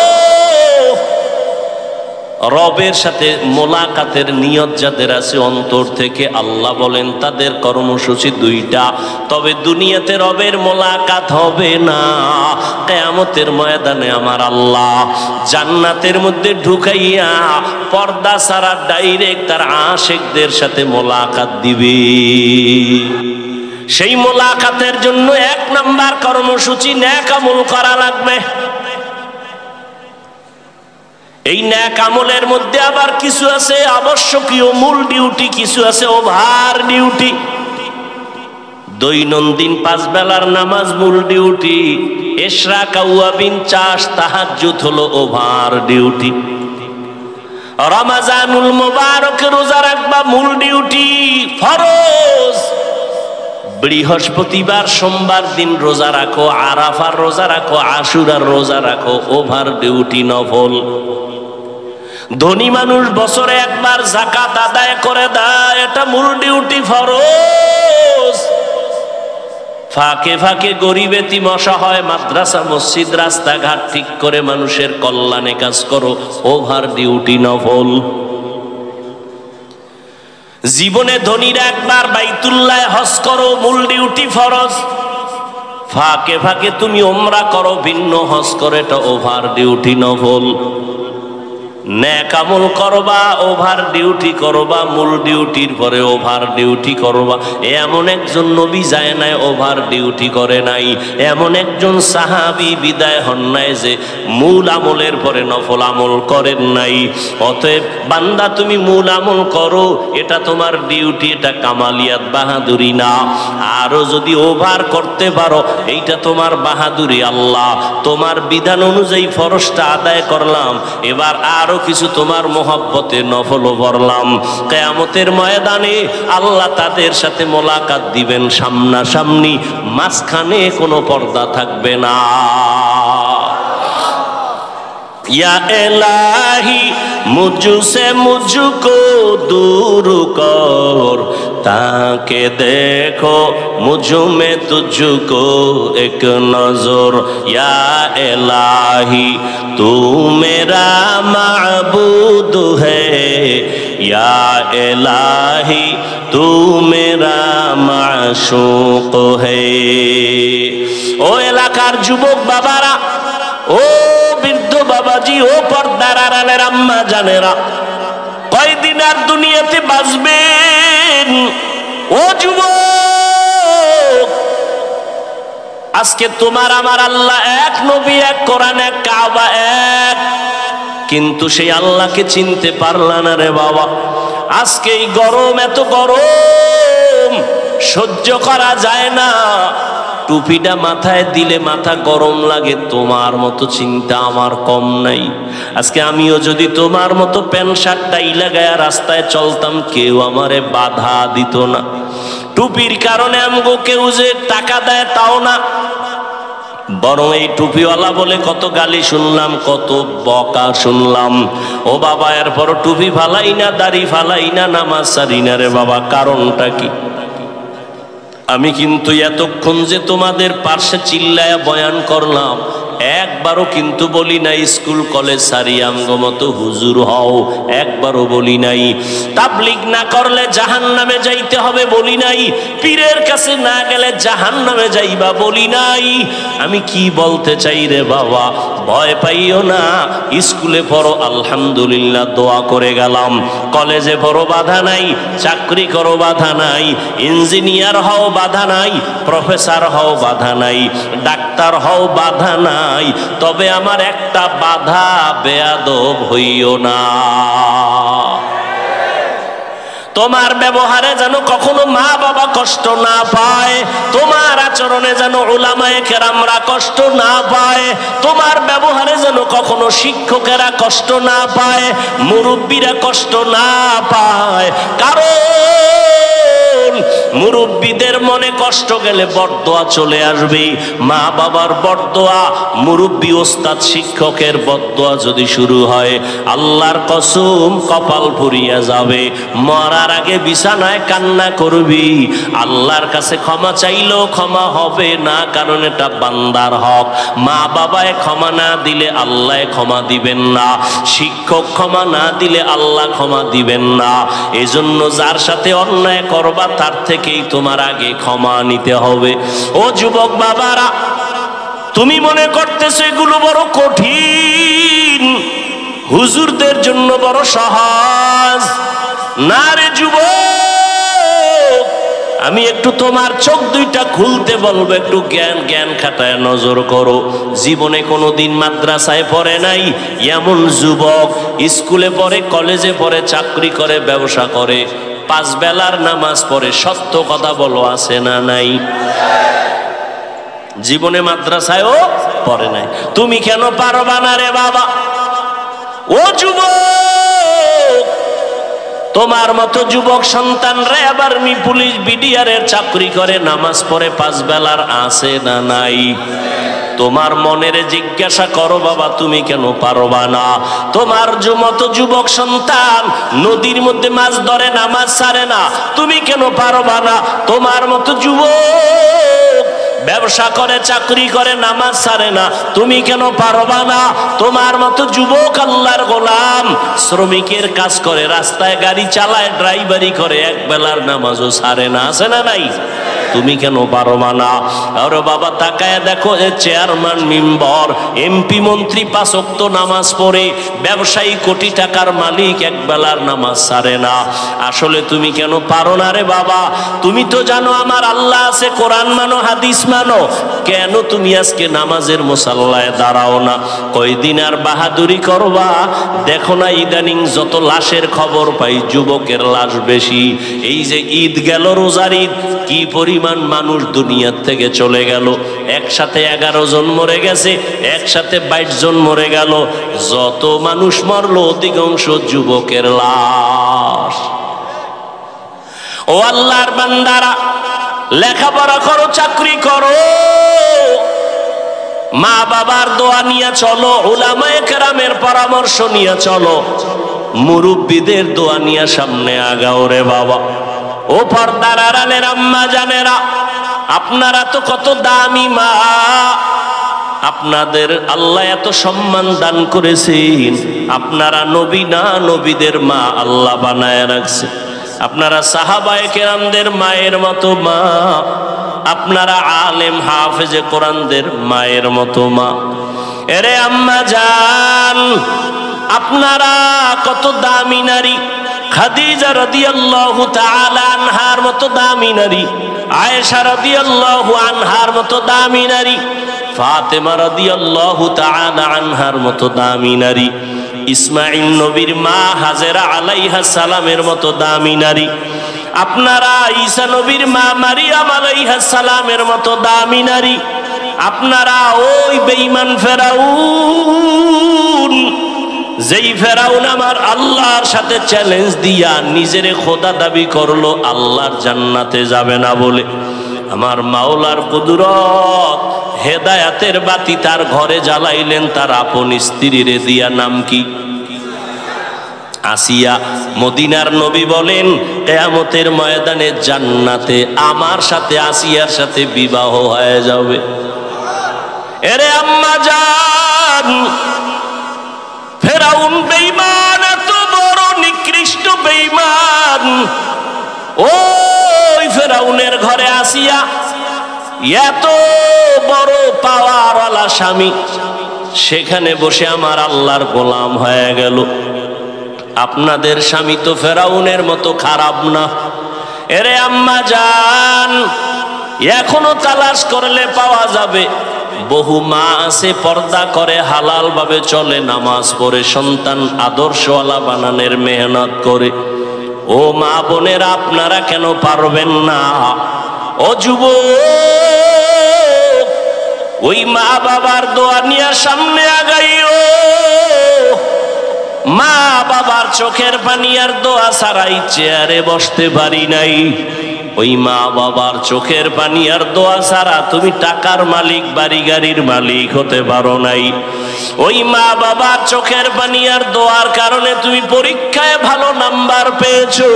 রবের সাথে মোলাকাতের নিয়ত যাদের আছে অন্তর থেকে, আল্লাহ বলেন তাদের কর্মসূচি দুইটা। তবে দুনিয়াতে রবের মোলাকাত হবে না, কিয়ামতের ময়দানে আমার আল্লাহ জান্নাতের মধ্যে ঢুকাইয়া পর্দা ছাড়া ডাইরেক্ট তার আশিকদের সাথে মোলাকাত দিবে। সেই মোলাকাতের জন্য এক নাম্বার কর্মসূচি নেক আমল করা লাগবে। এই নেক আমলের মধ্যে আবার কিছু আছে আবশ্যকীয় মূল ডিউটি, কিছু আছে ওভার ডিউটি। দৈনন্দিন 5 বেলার নামাজ মূল ডিউটি, ইশরাক আওয়াবিন চাষ তাহাজ্জুদ হলো ওভার ডিউটি। রমজানুল মুবারক রোজা রাখবা মূল ডিউটি, ফরজ। বৃহস্পতিবার সোমবার দিন রোজা রাখো, আরাফার রোজা রাখো, আশুরার রোজা রাখো, ওভার ডিউটি নফল। ধনী মানুষ বছরে একবার যাকাত আদায় করে দেয়, এটা মূল ডিউটি, ফরজ। ফাঁকে ফাঁকে গরিব এতিম অসহায় মাদ্রাসা মসজিদ রাস্তাঘাট ঠিক করে মানুষের কল্যাণে কাজ করো, ওভার ডিউটি নফল। জীবনে ধনীরা একবার বাইতুল্লাহ হজ করো, মূল ডিউটি ফরজ। ফাঁকে ফাঁকে তুমি ওমরা করো, ভিন্ন হজ করে, এটা ওভার ডিউটি নফল। নেক আমল করবা, ওভার ডিউটি করবা, মূল ডিউটির পরে ওভার ডিউটি করবা। এমন একজন নবী যায় নাই ওভার ডিউটি করে নাই, এমন একজন সাহাবী বিদায় হন নাই যে মূল আমলের পরে নফল আমল করেন নাই। অতএব বান্দা তুমি মূল আমল করো, এটা তোমার ডিউটি, এটা কামালিয়াত বাহাদুরি না। আরো যদি ওভার করতে পারো, এইটা তোমার বাহাদুরি। আল্লাহ তোমার বিধান অনুযায়ী ফরজটা আদায় করলাম, এবার আরো কিছু তোমার মহব্বতে নফলও পড়লাম। কিয়ামতের ময়দানে আল্লাহ তাদের সাথে মোলাকাত দিবেন সামনাসামনি, মাঝখানে কোনো পর্দা থাকবে না। या इलाही मुझसे मुझको दूर कर, ताके देखो मुझ में तुझको एक नजर। या इलाही तू मेरा माबूद है, या इलाही तू मेरा माशूक है। ओ এলাকার যুবক বাবারা, ও বৃদ্ধ বাবাজি, ও পর্দার আড়ালের আম্মা জানেরা, কয়দিন আর দুনিয়াতে বাঁচবেন? ও যুবক, আজকে তোমার আমার আল্লাহ এক, নবী এক, কোরআন এক, কাবা এক, কিন্তু সেই আল্লাহকে চিনতে পারলা না রে বাবা। আজকে এই গরম, এত গরম সহ্য করা যায় না, টুপিটা মাথায় দিলে মাথা গরম লাগে। তোমার মতো চিন্তা আমার কম নাই। আজকে আমিও যদি তোমার মতো প্যান্ট শার্টটাই লাগায়া রাস্তায় চলতাম, কেউ আমারে বাধা দিত না। টুপির কারণে আমগো কেউ যে টাকা দেয় তাও না, বরং এই টুপিওয়ালা বলে কত গালি শুনলাম, কত বকা শুনলাম। ও বাবা, এরপর টুপি ফালাই না, দাড়ি ফালাই না, নামাজ সারি না রে বাবা। কারণটা কি? আমি কিন্তু এতক্ষণ যে তোমাদের পার্শ্বে চিল্লায়া বয়ান করলাম, একবারও কিন্তু বলি নাই স্কুল কলেজ সারি আমগো মতো হুজুর হও, একবারও বলি নাই। তাবলিগ না করলে জাহান্নামে যাইতে হবে বলি নাই, পীরের কাছে না গেলে জাহান্নামে যাইবা বলি নাই। আমি কি বলতে চাই রে বাবা, ভয় পাইও না। স্কুলে পড়ো, আলহামদুলিল্লাহ, দোয়া করে গেলাম। কলেজে পড়ো, বাধা নাই। চাকরি করো, বাধা নাই। ইঞ্জিনিয়ার হও, বাধা নাই। প্রফেসর হও, বাধা নাই। ডাক্তার হও, বাধা নাই। নাই, তবে আমার একটা বাধা, বেয়াদব হইও না। তোমার ব্যবহারে যেন কখনো মা বাবা কষ্ট না পায়, তোমার আচরণে যেন উলামায়ে কেরামরা কষ্ট না পায়, তোমার ব্যবহারে যেন কখনো শিক্ষকেরা কষ্ট না পায়, মুরব্বীরা কষ্ট না পায়। কারণ মুরব্বীদের মনে কষ্ট গেলে বরদোয়া চলে আসবে। মা বাবার বরদোয়া, মুরব্বী ওস্তাদ শিক্ষকের বরদোয়া যদি শুরু হয়, আল্লাহর কসম কপাল পুড়িয়া যাবে। মরার আগে বিছানায় কান্না করবি, আল্লাহর কাছে ক্ষমা চাইলেও ক্ষমা হবে না, কারণ এটা বান্দার হক। মা বাবায় ক্ষমা না দিলে আল্লাহ ক্ষমা দিবেন না, শিক্ষক ক্ষমা না দিলে আল্লাহ ক্ষমা দিবেন না। এজন্য যার সাথে অন্যায় করবা তার থেকেই তোমার আগে ক্ষমা নিতে হবে। ও যুবক বাবারা, তুমি মনে করতেছো এগুলো বড় কঠিন, হুজুরদের জন্য বড় সহজ। না রে যুবক, আমি একটু তোমার চোখ দুইটা খুলতে বলবো, একটু জ্ঞান খাটায় নজর করো। জীবনে কোনোদিন মাদ্রাসায় পড়ে নাই এমন যুবক, স্কুলে পড়ে, কলেজে পড়ে, চাকরি করে, ব্যবসা করে, 5 বেলার নামাজ পড়ে, সত্য কথা বলো, আছে না নাই? জীবনে মাদ্রাসায়ও পড়ে নাই। তুমি কেন পারবা না রে বাবা? ও যুবক, তোমার মতো যুবক সন্তান র্যাব, আর্মি, পুলিশ, বিডিআরের চাকরি করে, নামাজ পড়ে, 5 বেলার, আছে না নাই? তোমার মনের জিজ্ঞাসা করো বাবা, তুমি কেন পারবা না? তোমার মতো যুবক সন্তান নদীর মধ্যে মাছ ধরে, নামাজ ছাড়ে না, তুমি কেন পারবা না? তোমার মতো যুবক ব্যবসা করে, চাকরি করে, নামাজ ছাড়ে না, তুমি কেন পারবা না? তোমার মতো যুবক আল্লাহর গোলাম, শ্রমিকের কাজ করে, রাস্তায় গাড়ি চালায়, ড্রাইভারি করে, 1 বেলার নামাজও ছাড়ে না, আছে না নাই? তুমি কেন পারবা না? আরে বাবা, তাকায় দেখো, চেয়ারম্যান, মেম্বার, এমপি, মন্ত্রী 5 ওয়াক্ত নামাজ পড়ে, ব্যবসায়ী, কোটি টাকার মালিক, 1 বেলার নামাজ ছাড়ে না। আসলে তুমি কেন পারো না রে বাবা? তুমি তো জানো আমার আল্লাহ আছে, কোরআন মানো, হাদিস মানো, কেন তুমি আজকে নামাজের মুসাল্লায় দাঁড়াও না? কয়দিন আর বাহাদুরি করবা? দেখো না ইদানিং যত লাশের খবর পাই, যুবকের লাশ বেশি। এই যে ঈদ গেল, রোজার ঈদ, কি পরিমাণ মানুষ দুনিয়ার থেকে চলে গেল। একসাথে 11 জন মরে গেছে, একসাথে 22 জন মরে গেল। যত মানুষ মরলো, অধিকাংশ যুবকের লাশ। ও আল্লাহর বান্দারা, লেখাপড়া করো, চাকরি করো, মা বাবার দোয়া নিয়ে চলো, উলামায়ে কেরামের পরামর্শ নিয়ে চলো, মুরব্বীদের দোয়া নিয়ে সামনে আগাও রে বাবা। ও পর্দার আড়ালের আম্মা জানেরা, আপনারা তো কত দামি মা, আপনাদের আল্লাহ এত সম্মান দান করেছেন। আপনারা নবী না, নবীদের মা আল্লাহ বানায় রাখছে। আপনারা সাহাবায়ে কেরামদের মায়ের মতো মা, আপনারা আলেম হাফেজে কোরআনদের মায়ের মতো মা। এরে আম্মা জান, আপনারা কত দামি নারী। খাদিজা রাদিয়াল্লাহু তাআলা আনহার মতো দামি নারী, আয়েশা রাদিয়াল্লাহু আনহার মতো দামি নারী, ফাতেমা রাদিয়াল্লাহু তাআলা আনহার মতো দামি নারী, ইসমাঈল নবীর মা হাজেরা আলাইহা সালামের মতো দামি নারী, আপনারা ঈসা নবীর মা মারিয়াম আলাইহা সালামের মতো দামি নারী। আপনারা ওই বেঈমান ফেরাউন, যেই ফেরাউন আমার আল্লাহর সাথে চ্যালেঞ্জ দিয়া নিজের খোদা দাবি করলো, আল্লাহর জান্নাতে যাবে না বলে, আমার মাওলার কুদরত হেদায়াতের বাতি তার ঘরে জ্বালাইলেন তার আপন স্ত্রীরে দিয়া। নাম কি? আসিয়া। মদিনার নবী বলেন, কিয়ামতের ময়দানে জান্নাতে আমার সাথে আসিয়ার সাথে বিবাহ হয়ে যাবে। এরে আম্মা জান, ফেরাউন বেঈমান, এত বড় নিকৃষ্ট বেঈমান, ওই ফেরাউনের ঘরে আসিয়া এত বড় পাওয়ারওয়ালা স্বামী, সেখানে বসে আমার আল্লাহর গোলাম হয়ে গেল। আপনাদের স্বামী তো ফেরাউনের মতো খারাপ না। এরে আম্মা জান, এখনো তালাশ করলে পাওয়া যাবে। বহু মা আছে পর্দা করে, হালাল ভাবে চলে, নামাজ পড়ে, সন্তান আদর্শওয়ালা বানানোর মেহনত করে। ও মা বোনেরা, আপনারা কেন পারবেন না? ও যুবক, ওই মা বাবার দোয়া নিয়ে সামনে আগাইও। মা বাবার চোখের পানি আর দোয়া ছাড়াই চেয়ারে বসতে পারি নাই। ওই মা বাবার চোখের পানি আর দোয়া ছাড়া তুমি টাকার মালিক, বাড়ি গাড়ির মালিক হতে পারো নাই। ওই মা বাবার চোখের পানি আর দোয়ার কারণে তুমি পরীক্ষায় ভালো নাম্বার পেয়েছো।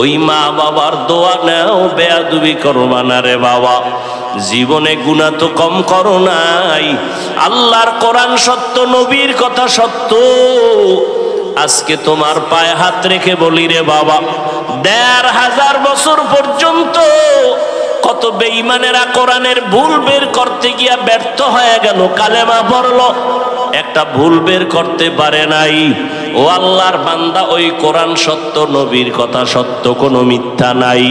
ওই মা বাবার দোয়া নাও, বেয়াদবি করবা না রে বাবা। জীবনে গুনাহ তো কম করো নাই। আল্লাহর কোরআন সত্য, নবীর কথা সত্য। আজকে তোমার পায়ে হাত রেখে বলি রে বাবা, ১৫০০ বছর পর্যন্ত কত বেঈমানেরা কোরআনের ভুল বের করতে গিয়া ব্যর্থ হয়ে গেল। কালেমা পড়লো, একটা ভুল বের করতে পারে নাই। ও আল্লাহর বান্দা, ওই কোরআন সত্য, নবীর কথা সত্য, কোনো মিথ্যা নাই।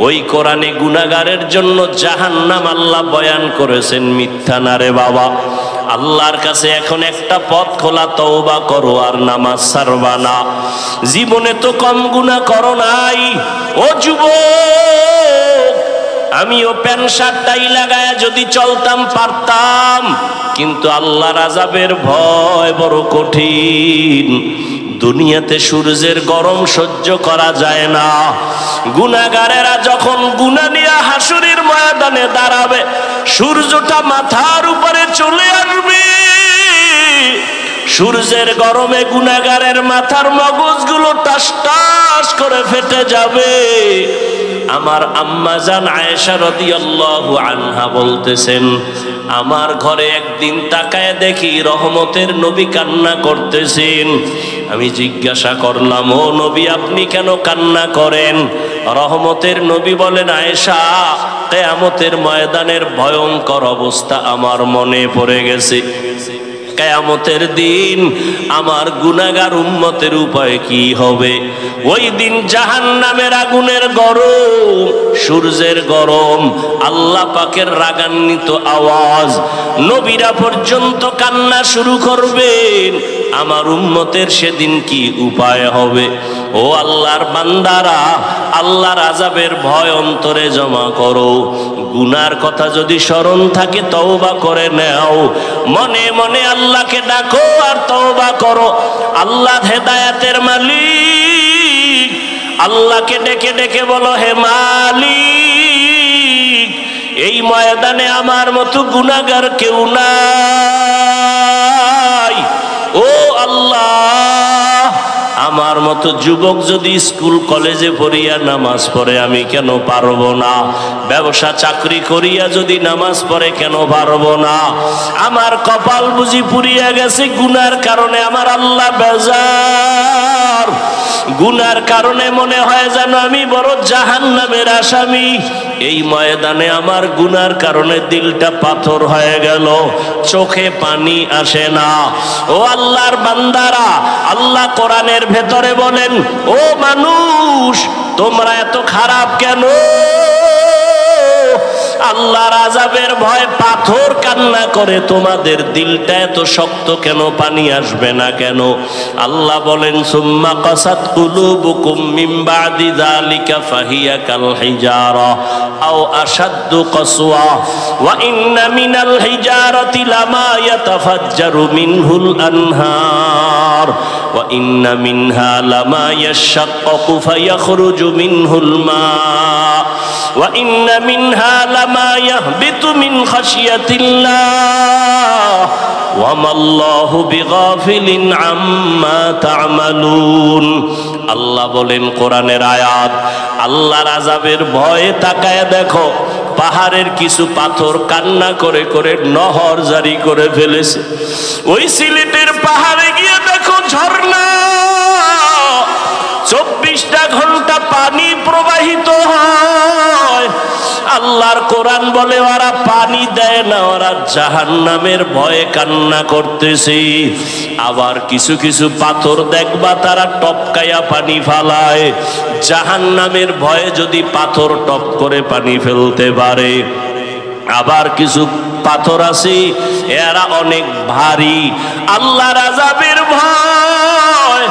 ওই কোরআনে গুনাহগারের জন্য জাহান্নাম আল্লাহ বয়ান করেছেন, মিথ্যা না রে বাবা। আল্লাহর কাছে এখন একটা পথ খোলা, তওবা করো আর নামাজ ছাড়বা না। জীবনে তো কম গুনাহ করো নাই। ও যুবক, আমিও প্যান্ট শার্ট টাই লাগায় যদি চলতাম পারতাম, কিন্তু আল্লাহর আযাবের ভয় বড় কঠিন। দুনিয়াতে সূর্যের গরম সহ্য করা যায় না। গুনাহগারেরা যখন গুনাহ নিয়ে হাসরের ময়দানে দাঁড়াবে, সূর্যটা মাথার উপরে চলে আসবে। সূর্যের গরমে গুনাহগারের মাথার মগজগুলো টাস টাস করে ফেটে যাবে। আমার আম্মা জান আয়েশা রাদিয়াল্লাহু আনহা বলতেছেন, আমার ঘরে একদিন তাকায় দেখি রহমতের নবী কান্না করতেছেন। আমি জিজ্ঞাসা করলাম, ও নবী, আপনি কেন কান্না করেন? রহমতের নবী বলেন, আয়েশা, কিয়ামতের ময়দানের ভয়ঙ্কর অবস্থা আমার মনে পড়ে গেছে। কিয়ামতের দিন আমার গুনাহগার উম্মতের উপায় কি হবে? ওই দিন জাহান্নামের আগুনের গরম, সূর্যের গরম, আল্লাহ পাকের রাগান্বিত আওয়াজ, নবীরা পর্যন্ত কান্না শুরু করবেন। আমার উম্মতের সেদিন কি উপায় হবে? ও আল্লাহর বান্দারা, আল্লাহর আযাবের ভয় অন্তরে জমা করো। গুনার কথা যদি স্মরণ থাকে, তওবা করে নাও। মনে মনে আল্লাহকে ডাকো আর তওবা করো। আল্লাহ হেদায়েতের মালিক। আল্লাহকে ডেকে ডেকে বলো, হে মালিক, এই ময়দানে আমার মতো গুনাহগার কেউ নাই। ও আল্লাহ, আমার মতো যুবক যদি স্কুল কলেজে পড়িয়া নামাজ পড়ে, আমি কেন পারবো না? ব্যবসা চাকরি করিয়া যদি নামাজ পড়ে, কেন পারবো না? আমার কপাল বুঝি পুড়িয়া গেছে গুনার কারণে। আমার আল্লাহ বেজার। গুনার কারণে মনে হয় যেন আমি বড় জাহান্নামের আসামি। এই ময়দানে আমার গুনার কারণে দিলটা পাথর হয়ে গেল, চোখে পানি আসে না। ও আল্লাহর বান্দারা, আল্লাহ কোরআনের ভেতরে বলেন, ও মানুষ, তোমরা এত খারাপ কেন? আল্লাহর আযাবের ভয় পাথর কান্না করে, তোমাদের দিলটা এত শক্ত কেন? পানি আসবে না কেন? আল্লাহ বলেন, সুম্মা কাসাত কুলুবুকুম মিন বাদি যালিকা ফাহিয়া কাল হিজারা আও আশাদ্দু কাসওয়া ওয়া ইন্না মিনাল হিজারাতি লামা ইয়াতাফাজ্জারু মিনহুল আনহার ওয়া ইন্না মিনহা লামা ইয়াশাক্কাকু ফায়াখরুজু মিনহুল মা ওয়া ইন্না মিনহা লামা ইয়াহবিতু মিন খাশিয়াতিল্লাহ ওয়া মাল্লাহু বিগাফিলিন আম্মা তা'মালুন। আল্লাহ বলেন কোরআনের আয়াত, আল্লাহর আযাবের ভয়ে তাকায় দেখো, পাহাড়ের কিছু পাথর কান্না করে করে নহর জারি করে ফেলেছে। ওই সিলেটের পাহাড়ে গিয়ে দেখো ঝর্ণা, 24টা ঘন্টা পানি প্রবাহিত হয়। আল্লাহর কোরআন বলে, ওরা পানি দেয় না, ওরা জাহান্নামের ভয়ে কান্না করতেছে। আবার কিছু কিছু পাথর দেখবা তারা টপকায়া পানি ফালায়। জাহান্নামের ভয়ে যদি পাথর টপ করে পানি ফেলতে পারে। আবার কিছু পাথর আছে এরা অনেক ভারী, আল্লাহর আযাবের ভয়।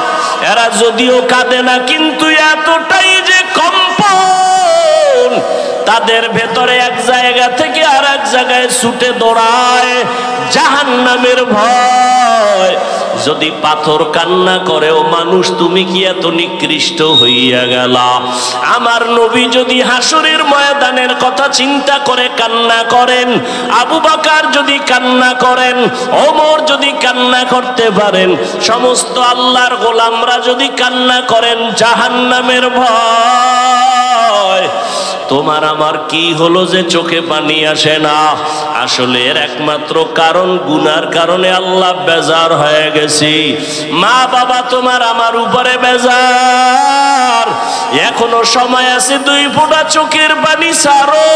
এরা যদিও কাঁদে না কিন্তু এতটাই যে কম্পন তাদের ভেতরে, এক জায়গা থেকে আর এক জায়গায় ছুটে দৌড়ায় জাহান্নামের ভয়। যদি পাথর কান্না করেও মানুষ, তুমি কি এত নিকৃষ্ট হইয়া গেলা? আমার নবী যদি হাসরের ময়দানের কথা চিন্তা করে কান্না করেন, আবু বকর যদি কান্না করেন, ওমর যদি কান্না করতে পারেন, সমস্ত আল্লাহর গোলামরা যদি কান্না করেন জাহান্নামের ভয়, তোমার আমার কি হলো যে চোখে পানি আসে না? আসলে এর একমাত্র কারণ গুনার কারণে আল্লাহ বেজার হয়ে গেছি। মা বাবা তোমার আমার উপরে বেজার, এখনো সময় আছে, 2 ফোঁটা চোখের পানি ছাড়ো।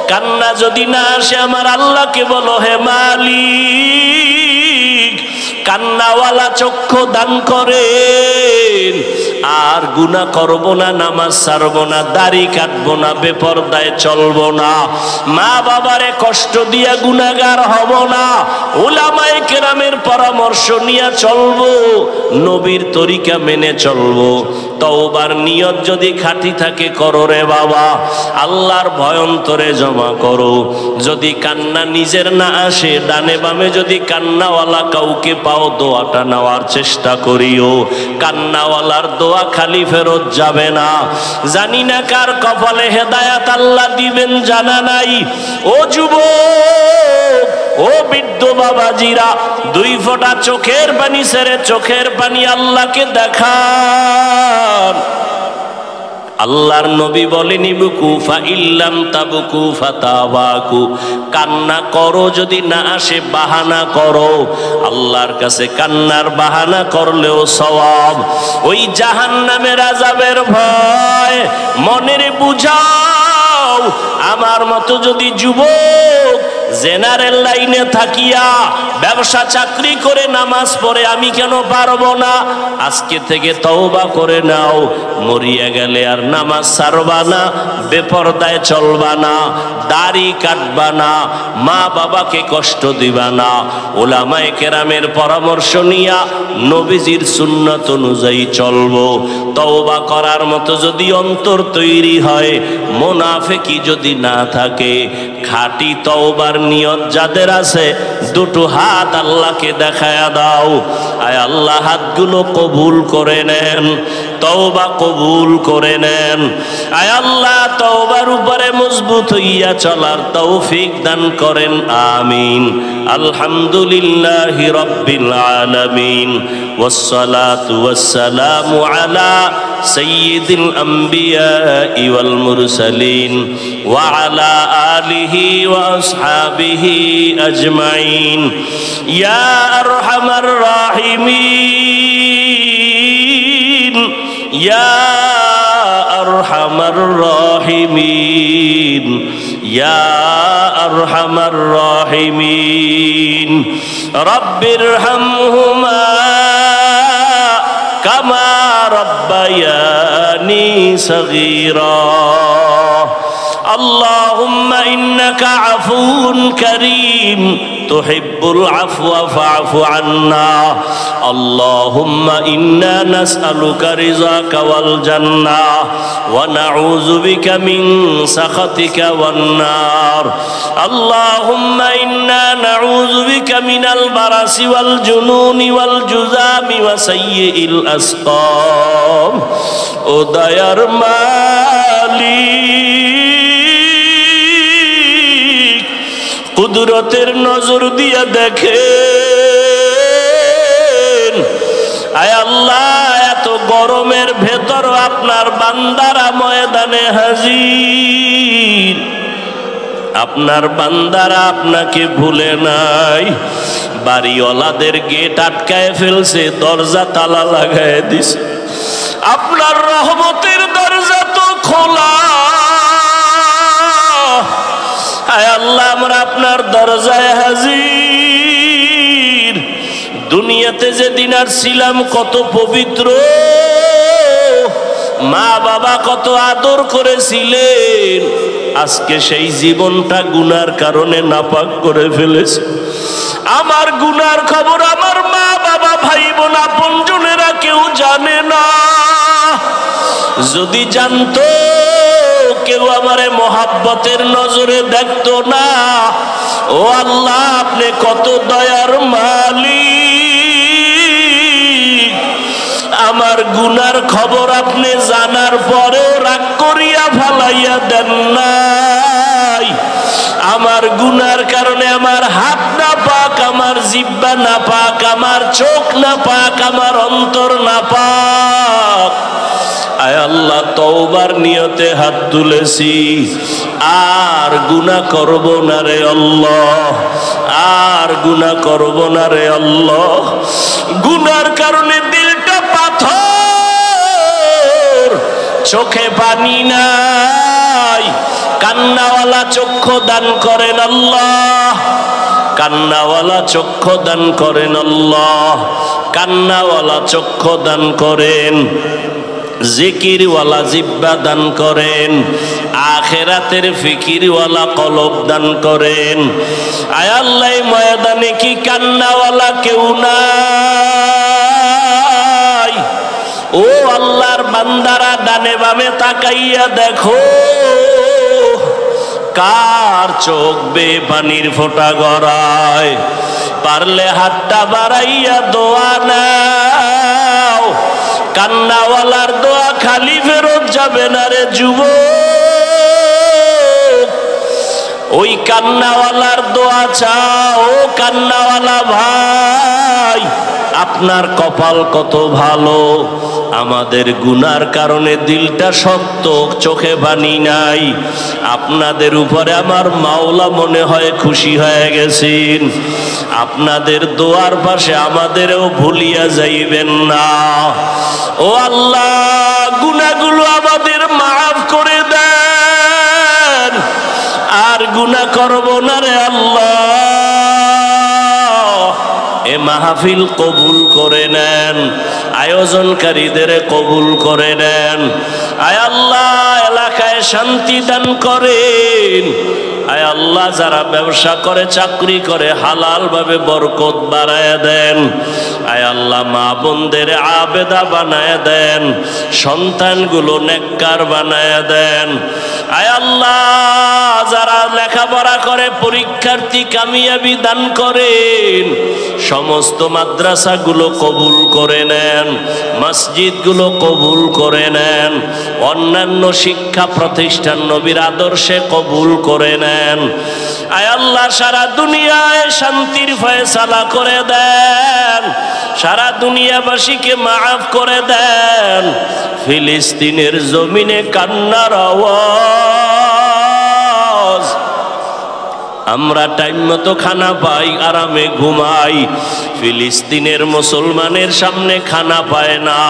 কান্না যদি না আসে আমার আল্লাহকে বলো, হে মালিক কান্নাওয়ালা চক্ষু দান করেন, আর গুনাহ করব না, নামাজ ছাড়ব না, দাড়ি কাটবো না, বেপরদায় চলবো না, মা বাবারে কষ্ট দিয়া গুনাহগার হব না, উলামায়ে কেরামের পরামর্শ নিয়ে চলবো, নবীর তরিকা মেনে চলবো। তওবার নিয়ত যদি খাঁটি থাকে করো রে বাবা, আল্লাহর ভয় অন্তরে জমা করো। যদি কান্না নিজের না আসে, ডানে বামে যদি কান্নাওয়ালা কাউকে পাও, দোয়াটা নেওয়ার চেষ্টা করিও। কান্নাওয়ালার দোয়া খালি ফেরত যাবে না। জানি না কার কপালে হেদায়াত আল্লাহ দিবেন, জানা নাই। ও যুবক, ও বৃদ্ধ বাবাজিরা, 2 ফোঁটা চোখের পানি ছেড়ে চোখের পানি আল্লাহকে দেখান। আল্লাহর নবী বলেন, ইবকু ফা ইল্লাম তাবকু ফাতাবাকু, কান্না করো, যদি না আসে বাহানা করো। আল্লাহর কাছে কান্নার বাহানা করলেও সওয়াব। ওই জাহান্নামের আযাবের ভয় মনের বুঝাও। আমার মতো যদি যুবক জেনারেল লাইনে থাকিয়া ব্যবসা চাকরি করে নামাজ পড়ে, আমি কেন পারবো না? আজকে থেকে তওবা করে নাও। মরিয়া গেলে আর নামাজ ছাড়বা না, বেপরদায় চলবা না, দাড়ি কাটবা না, মা বাবাকে কষ্ট দিবা না, উলামায়ে কেরামের পরামর্শ নিয়া নবীজির সুন্নাত অনুযায়ী চলবো। তওবা করার মতো যদি অন্তর তৈরি হয়, মুনাফিকি যদি না থাকে, খাঁটি তওবার নিয়ত যাদের আছে, 2 হাত আল্লাহকে দেখায়া দাও। আয় আল্লাহ, হাতগুলো কবুল করে নেন, তওবা কবুল করে নেন। আয় আল্লাহ, তওবার উপরে মজবুত হইয়া চলার তৌফিক দান করেন, আমিন। আলহামদুলিল্লাহি রাব্বিল আলামিন, ওয়াসসালাতু ওয়াসসালামু আলা সাইয়্যিদিল আমবিয়াই ওয়াল মুরসালিন ওয়া আলা আলিহি ওয়া আসহাবিহি আজমাইন। ইয়া আরহামার রাহিমিন, ইয়া আরহামার রাহিমিন, ইয়া আরহামার রাহিমিন। রব্বিরহামহুমা কামা রব্বায়ানি সগীরা। আল্লাহুম্মা ইন্নাকা আফুউন কারীম তুহিব্বুল আফওয়া ফা'ফু আন্না। আল্লাহুম্মা ইন্না নাসআলুকা রিযাকা ওয়াল জান্নাহ ওয়া নাউযু বিকা মিন সাখাতিকা ওয়ান নার। আল্লাহুম্মা ইন্না নাউযু বিকা মিনাল বারাসি ওয়াল জুনুনি ওয়াল জুযামি ওয়া সাইয়্যিল আসকাম। ও দয়ার মালিক, কুদরতের নজর দিয়া দেখেন। আয় আল্লাহ, এত গরমের ভেতর আপনার বান্দারা ময়দানে হাজির। আপনার বান্দারা আপনাকে ভুলে নাই। বাড়িওয়ালাদের গেট আটকায় ফেলছে, দরজা তালা লাগায় দিছে। আপনার রহমতের দরজা তো খোলা। আয় আল্লাহ, আমরা আপনার দরজায় হাজির। দুনিয়াতে যেদিন আসছিলাম কত পবিত্র, মা বাবা কত আদর করেছিলেন, আজকে সেই জীবনটা গুনার কারণে নাপাক করে ফেলেছে। আমার গুনার খবর আমার মা বাবা ভাই বোন আপনজনেরা কেউ জানে না। যদি জানতো কেউ আমারে মোহাব্বতের নজরে দেখতো না। ও আল্লাহ, আপনি কত দয়ার মালিক। আমার গুনার খবর আপনি জানার পরেও রাগ করিয়া ফালাইয়া দেন নাই। আমার গুনার কারণে আমার হাত না পাক, আমার জিহ্বা না পাক, আমার চোখ না পাক, আমার অন্তর না পাক। আয় আল্লাহ, তওবার নিয়তে হাত তুলেছি, আর গুনাহ করব না রে আল্লাহ, আর গুনাহ করব না রে আল্লাহ। গুনার কারণে দিলটা পাথর, চোখে পানি নাই। কান্নাওয়ালা চক্ষু দান করেন আল্লাহ, কান্নাওয়ালা চক্ষু দান করেন আল্লাহ, কান্নাওয়ালা চক্ষু দান করেন। জিকিরওয়ালা জিহ্বা দান করেন, আখিরাতের ফিকিরওয়ালা কলব দান করেন। আয় আল্লাহ, ময়দানে কি কান্নাওয়ালা কেউ নাই? ও আল্লাহর বান্দারা, ডানে বামে তাকাইয়া দেখো, কার চোখ বে পানির ফোঁটা গড়ায়। পারলে হাতটা বাড়াইয়া দোয়া নাও। কান্নাওয়ালার দোয়া খালি ফেরত যাবে না রে যুবক। ওই কান্নাওয়ালার দোয়া চাও। কান্নাওয়ালা ভাই, আপনার কপাল কত ভালো। আমাদের গুনার কারণে দিলটা শক্ত, চোখে পানি নাই। আপনাদের উপরে আমার মাওলা মনে হয় খুশি হয়ে গেছেন। আপনাদের দোয়ার পাশে আমাদেরও ভুলিয়া যাইবেন না। ও আল্লাহ, গুনাহগুলো আমাদের মাফ করে দেন, আর গুনাহ করব না রে আল্লাহ। এ মাহফিল কবুল করে নেন, আয়োজনকারীদের কবুল করে নেন। আয় আল্লাহ, এলাকায় শান্তি দান করেন। আয় আল্লাহ, যারা ব্যবসা করে, চাকরি করে, হালাল ভাবে বরকত বাড়ায় দেন। আয় আল্লাহ, মা বোনদের আবেদা বানায় দেন, সন্তানগুলো নেককার বানায় দেন। আয় আল্লাহ, যারা লেখাপড়া করে, পরীক্ষার্থী কামিয়াবি দান করেন। সমস্ত মাদ্রাসাগুলো কবুল করে নেন, মসজিদগুলো কবুল করে নেন, অন্যান্য শিক্ষা প্রতিষ্ঠান নবীর আদর্শে কবুল করে নেন। আয় আল্লাহ, সারা দুনিয়ায় শান্তির ফয়সালা করে দেন, সারা দুনিয়াবাসীকে মাফ করে দেন। ফিলিস্তিনের জমিনে কান্নার আওয়াজ, আমরা টাইম মতো খানা পাই, আরামে ঘুমাই। ফিলিস্তিনের মুসলমানের সামনে খানা পায় না,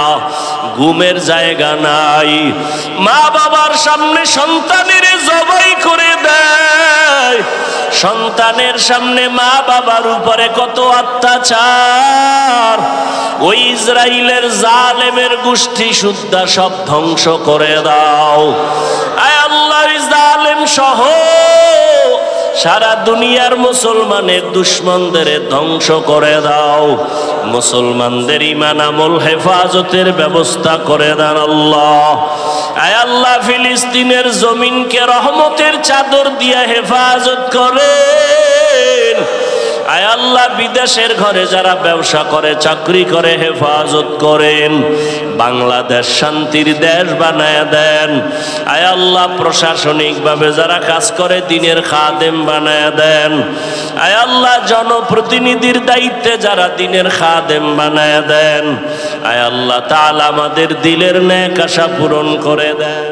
ঘুমের জায়গা নাই। মা বাবার সামনে সন্তানের জবাই করে দেয়, সন্তানের সামনে মা বাবার উপরে কত অত্যাচার। ওই ইসরায়েলের জালেমের গোষ্ঠী সুদ্ধা সব ধ্বংস করে দাও। আয় আল্লাহ, জালেম সহ সারা দুনিয়ার মুসলমানের দুশ্মনদের ধ্বংস করে দাও। মুসলমানদের ঈমান আমল হেফাজতের ব্যবস্থা করে দেন আল্লাহ। আয় আল্লাহ, ফিলিস্তিনের জমিনকে রহমতের চাদর দিয়ে হেফাজত করেন। আয় আল্লাহ, বিদেশের ঘরে যারা ব্যবসা করে, চাকরি করে, হেফাজত করেন। বাংলাদেশ শান্তির দেশ বানায় দেন। আয় আল্লাহ, প্রশাসনিকভাবে যারা কাজ করে, দিনের খাদেম বানায় দেন। আয় আল্লাহ, জনপ্রতিনিধির দায়িত্বে যারা, দিনের খাদেম বানায় দেন। আয় আল্লাহ তাআলা, আমাদের দিলের নেক আশা পূরণ করে দেন।